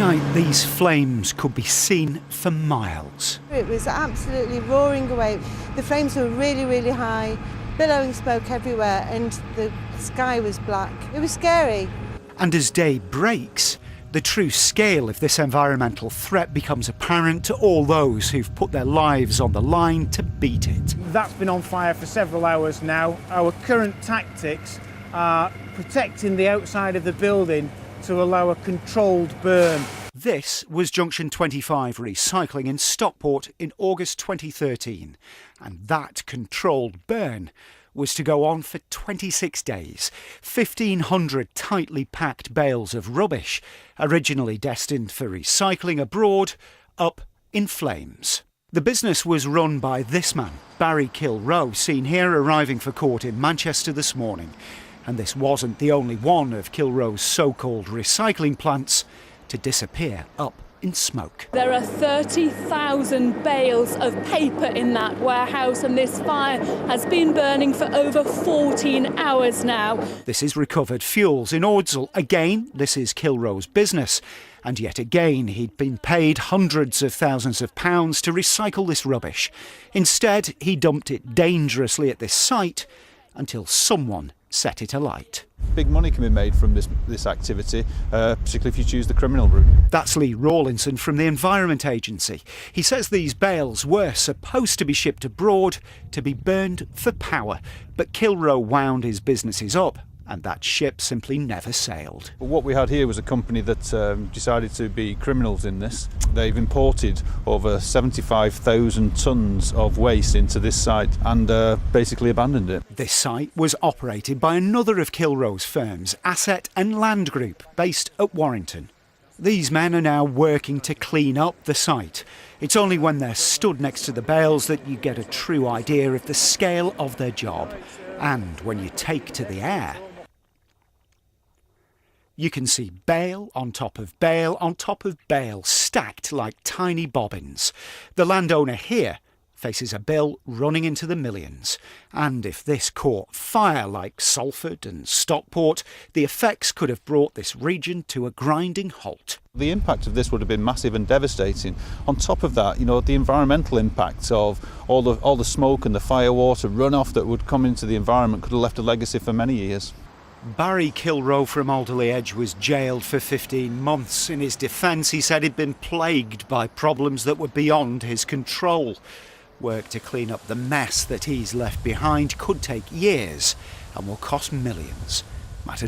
night, these flames could be seen for miles. It was absolutely roaring away. The flames were really, really high, billowing smoke everywhere, and the sky was black. It was scary. And as day breaks, the true scale of this environmental threat becomes apparent to all those who've put their lives on the line to beat it. That's been on fire for several hours now. Our current tactics are protecting the outside of the building to allow a controlled burn. This was Junction 25 recycling in Stockport in August 2013, and that controlled burn was to go on for 26 days. 1,500 tightly packed bales of rubbish, originally destined for recycling abroad, up in flames. The business was run by this man, Barry Kilroe, seen here arriving for court in Manchester this morning. And this wasn't the only one of Kilroe's so-called recycling plants to disappear up in smoke. There are 30,000 bales of paper in that warehouse, and this fire has been burning for over 14 hours now. This is recovered fuels in Ordsall. Again, this is Kilroe's business. And yet again, he'd been paid hundreds of thousands of pounds to recycle this rubbish. Instead, he dumped it dangerously at this site until someone set it alight. Big money can be made from this activity, particularly if you choose the criminal route. That's Lee Rawlinson from the Environment Agency. He says these bales were supposed to be shipped abroad to be burned for power, but Kilroe wound his businesses up, and that ship simply never sailed. But what we had here was a company that decided to be criminals in this. They've imported over 75,000 tonnes of waste into this site and basically abandoned it. This site was operated by another of Kilroe's firms, Asset and Land Group, based at Warrington. These men are now working to clean up the site. It's only when they're stood next to the bales that you get a true idea of the scale of their job. And when you take to the air, you can see bale on top of bale on top of bale, stacked like tiny bobbins. The landowner here faces a bill running into the millions. And if this caught fire like Salford and Stockport, the effects could have brought this region to a grinding halt. The impact of this would have been massive and devastating. On top of that, you know, the environmental impacts of all the smoke and the fire water runoff that would come into the environment could have left a legacy for many years. Barry Kilroe from Alderley Edge was jailed for 15 months. In his defence, he said he'd been plagued by problems that were beyond his control. Work to clean up the mess that he's left behind could take years and will cost millions.